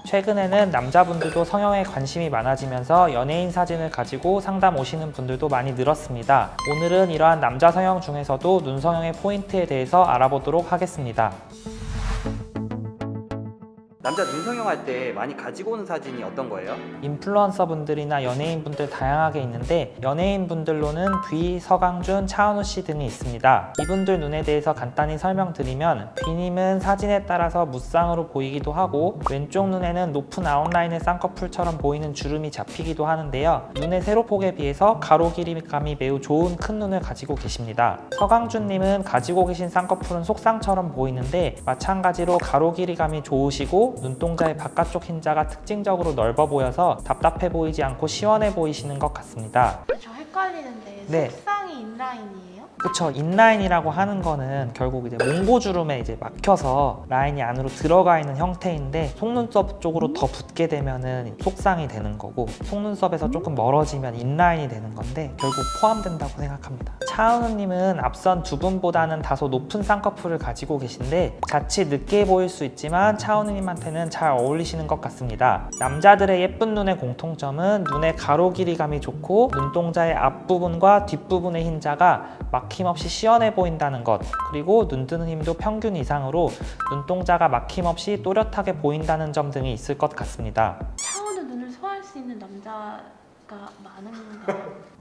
최근에는 남자분들도 성형에 관심이 많아지면서 연예인 사진을 가지고 상담 오시는 분들도 많이 늘었습니다. 오늘은 이러한 남자 성형 중에서도 눈 성형의 포인트에 대해서 알아보도록 하겠습니다. 남자 눈 성형할 때 많이 가지고 오는 사진이 어떤 거예요? 인플루언서 분들이나 연예인 분들 다양하게 있는데, 연예인 분들로는 뷔, 서강준, 차은우 씨 등이 있습니다. 이분들 눈에 대해서 간단히 설명드리면, 뷔님은 사진에 따라서 무쌍으로 보이기도 하고, 왼쪽 눈에는 높은 아웃라인의 쌍꺼풀처럼 보이는 주름이 잡히기도 하는데요. 눈의 세로폭에 비해서 가로 길이감이 매우 좋은 큰 눈을 가지고 계십니다. 서강준님은 가지고 계신 쌍꺼풀은 속쌍처럼 보이는데, 마찬가지로 가로 길이감이 좋으시고 눈동자의 바깥쪽 흰자가 특징적으로 넓어 보여서 답답해 보이지 않고 시원해 보이시는 것 같습니다. 저 헷갈리는데 네. 속쌍이 인라인이에요? 그쵸. 인라인이라고 하는 거는 결국 이제 몽고주름에 이제 막혀서 라인이 안으로 들어가 있는 형태인데, 속눈썹 쪽으로 더 붙게 되면은 속쌍이 되는 거고, 속눈썹에서 조금 멀어지면 인라인이 되는 건데 결국 포함된다고 생각합니다. 차은우님은 앞선 두 분보다는 다소 높은 쌍꺼풀을 가지고 계신데, 자칫 느끼해 보일 수 있지만 차은우님한테는 잘 어울리시는 것 같습니다. 남자들의 예쁜 눈의 공통점은 눈의 가로 길이감이 좋고 눈동자의 앞부분과 뒷부분의 흰자가 막힘없이 시원해 보인다는 것, 그리고 눈 뜨는 힘도 평균 이상으로 눈동자가 막힘없이 또렷하게 보인다는 점 등이 있을 것 같습니다. 차은우 눈을 소화할 수 있는 남자가 많은가요?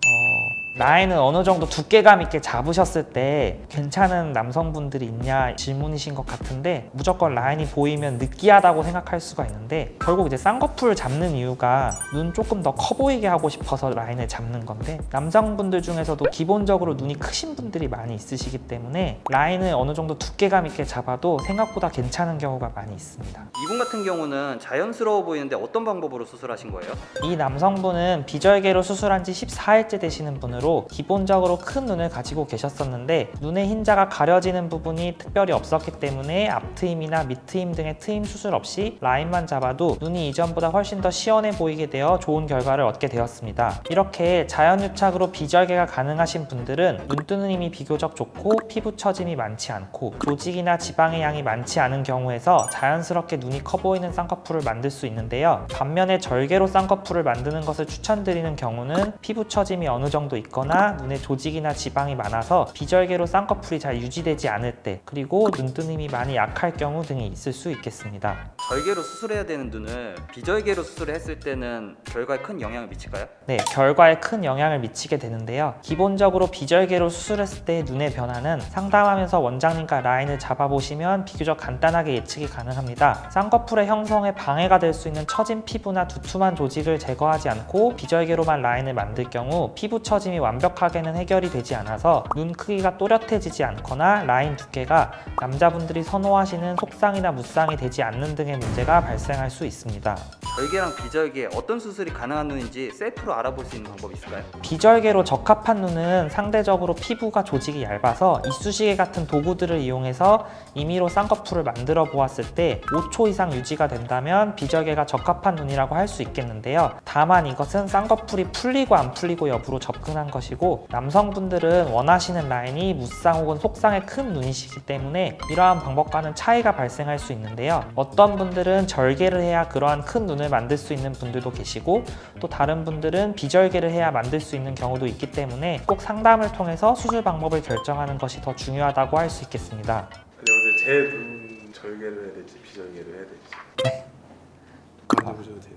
라인은 어느 정도 두께감 있게 잡으셨을 때 괜찮은 남성분들이 있냐 질문이신 것 같은데, 무조건 라인이 보이면 느끼하다고 생각할 수가 있는데, 결국 이제 쌍꺼풀 잡는 이유가 눈 조금 더 커 보이게 하고 싶어서 라인을 잡는 건데, 남성분들 중에서도 기본적으로 눈이 크신 분들이 많이 있으시기 때문에 라인을 어느 정도 두께감 있게 잡아도 생각보다 괜찮은 경우가 많이 있습니다. 이분 같은 경우는 자연스러워 보이는데 어떤 방법으로 수술하신 거예요? 이 남성분은 비절개로 수술한 지 14일째 되시는 분으로 기본적으로 큰 눈을 가지고 계셨었는데, 눈의 흰자가 가려지는 부분이 특별히 없었기 때문에 앞트임이나 밑트임 등의 트임 수술 없이 라인만 잡아도 눈이 이전보다 훨씬 더 시원해 보이게 되어 좋은 결과를 얻게 되었습니다. 이렇게 자연유착으로 비절개가 가능하신 분들은 눈 뜨는 힘이 비교적 좋고 피부 처짐이 많지 않고 조직이나 지방의 양이 많지 않은 경우에서 자연스럽게 눈이 커 보이는 쌍꺼풀을 만들 수 있는데요. 반면에 절개로 쌍꺼풀을 만드는 것을 추천드리는 경우는 피부 처짐이 어느 정도 있거나 눈에 조직이나 지방이 많아서 비절개로 쌍꺼풀이 잘 유지되지 않을 때, 그리고 눈 뜨는 힘이 많이 약할 경우 등이 있을 수 있겠습니다. 절개로 수술해야 되는 눈을 비절개로 수술을 했을 때는 결과에 큰 영향을 미칠까요? 네, 결과에 큰 영향을 미치게 되는데요. 기본적으로 비절개로 수술했을 때의 눈의 변화는 상담하면서 원장님과 라인을 잡아보시면 비교적 간단하게 예측이 가능합니다. 쌍꺼풀의 형성에 방해가 될 수 있는 처진 피부나 두툼한 조직을 제거하지 않고 비절개로만 라인을 만들 경우 피부 처짐이 완벽하게는 해결이 되지 않아서 눈 크기가 또렷해지지 않거나 라인 두께가 남자분들이 선호하시는 속쌍이나 무쌍이 되지 않는 등의 문제가 발생할 수 있습니다. 절개랑 비절개 어떤 수술이 가능한 눈인지 셀프로 알아볼 수 있는 방법이 있을까요? 비절개로 적합한 눈은 상대적으로 피부가 조직이 얇아서 이쑤시개 같은 도구들을 이용해서 임의로 쌍꺼풀을 만들어 보았을 때 5초 이상 유지가 된다면 비절개가 적합한 눈이라고 할 수 있겠는데요. 다만 이것은 쌍꺼풀이 풀리고 안 풀리고 여부로 접근한 것이고, 남성분들은 원하시는 라인이 무쌍 혹은 속쌍의 큰 눈이시기 때문에 이러한 방법과는 차이가 발생할 수 있는데요. 어떤 분들은 절개를 해야 그러한 큰 눈을 만들 수 있는 분들도 계시고, 또 다른 분들은 비절개를 해야 만들 수 있는 경우도 있기 때문에 꼭 상담을 통해서 수술 방법을 결정하는 것이 더 중요하다고 할 수 있겠습니다. 근데 오늘 제 눈 절개를 해야 될지 비절개를 해야 될지. 네. 만져보셔도 돼요.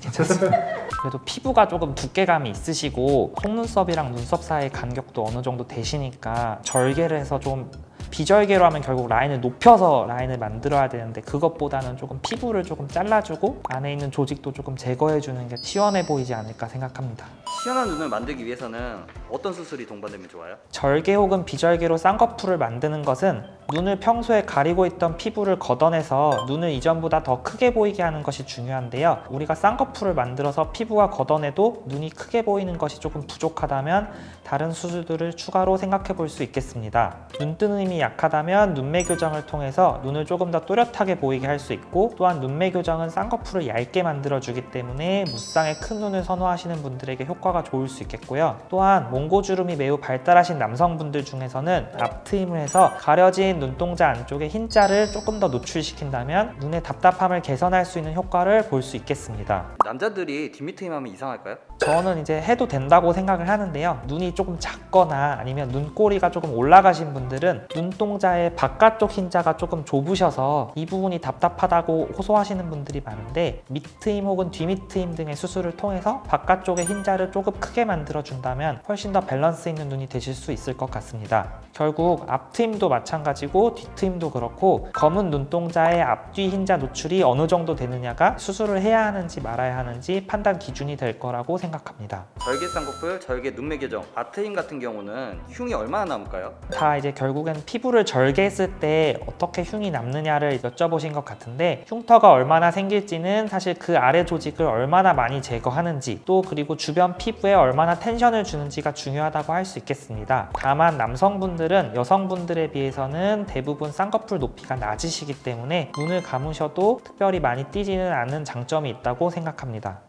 괜찮습니다. 그래도 피부가 조금 두께감이 있으시고 속눈썹이랑 눈썹 사이의 간격도 어느 정도 되시니까 절개를 해서 좀, 비절개로 하면 결국 라인을 높여서 라인을 만들어야 되는데, 그것보다는 조금 피부를 조금 잘라주고 안에 있는 조직도 조금 제거해주는 게 시원해 보이지 않을까 생각합니다. 시원한 눈을 만들기 위해서는 어떤 수술이 동반되면 좋아요? 절개 혹은 비절개로 쌍꺼풀을 만드는 것은 눈을 평소에 가리고 있던 피부를 걷어내서 눈을 이전보다 더 크게 보이게 하는 것이 중요한데요. 우리가 쌍꺼풀을 만들어서 피부가 걷어내도 눈이 크게 보이는 것이 조금 부족하다면 다른 수술들을 추가로 생각해 볼 수 있겠습니다. 눈 뜨는 힘이 약하다면 눈매 교정을 통해서 눈을 조금 더 또렷하게 보이게 할 수 있고, 또한 눈매 교정은 쌍꺼풀을 얇게 만들어주기 때문에 무쌍의 큰 눈을 선호하시는 분들에게 효과가 좋을 수 있겠고요. 또한 몽고주름이 매우 발달하신 남성분들 중에서는 앞트임을 해서 가려진 눈동자 안쪽에 흰자를 조금 더 노출시킨다면 눈의 답답함을 개선할 수 있는 효과를 볼 수 있겠습니다. 남자들이 뒷밑트임 하면 이상할까요? 저는 이제 해도 된다고 생각을 하는데요. 눈이 조금 작거나 아니면 눈꼬리가 조금 올라가신 분들은 눈동자의 바깥쪽 흰자가 조금 좁으셔서 이 부분이 답답하다고 호소하시는 분들이 많은데, 밑트임 혹은 뒤밑트임 등의 수술을 통해서 바깥쪽의 흰자를 조금 크게 만들어준다면 훨씬 더 밸런스 있는 눈이 되실 수 있을 것 같습니다. 결국 앞트임도 마찬가지고 뒤트임도 그렇고 검은 눈동자의 앞뒤 흰자 노출이 어느 정도 되느냐가 수술을 해야 하는지 말아야 하는지 판단 기준이 될 거라고 생각합니다. 절개 쌍꺼풀, 절개 눈매 교정, 앞트임 같은 경우는 흉이 얼마나 남을까요? 다 이제 결국엔 피부를 절개했을 때 어떻게 흉이 남느냐를 여쭤보신 것 같은데, 흉터가 얼마나 생길지는 사실 그 아래 조직을 얼마나 많이 제거하는지, 또 그리고 주변 피부에 얼마나 텐션을 주는지가 중요하다고 할 수 있겠습니다. 다만 남성분들은 여성분들에 비해서는 대부분 쌍꺼풀 높이가 낮으시기 때문에 눈을 감으셔도 특별히 많이 띄지는 않는 장점이 있다고 생각합니다.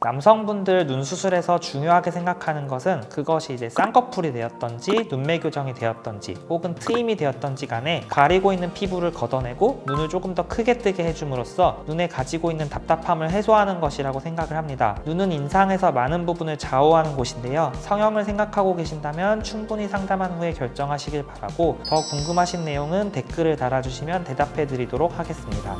남성분들 눈 수술에서 중요하게 생각하는 것은 그것이 이제 쌍꺼풀이 되었던지 눈매 교정이 되었던지 혹은 트임이 되었던지 간에 가리고 있는 피부를 걷어내고 눈을 조금 더 크게 뜨게 해줌으로써 눈에 가지고 있는 답답함을 해소하는 것이라고 생각을 합니다. 눈은 인상에서 많은 부분을 좌우하는 곳인데요. 성형을 생각하고 계신다면 충분히 상담한 후에 결정하시길 바라고, 더 궁금하신 내용은 댓글을 달아주시면 대답해 드리도록 하겠습니다.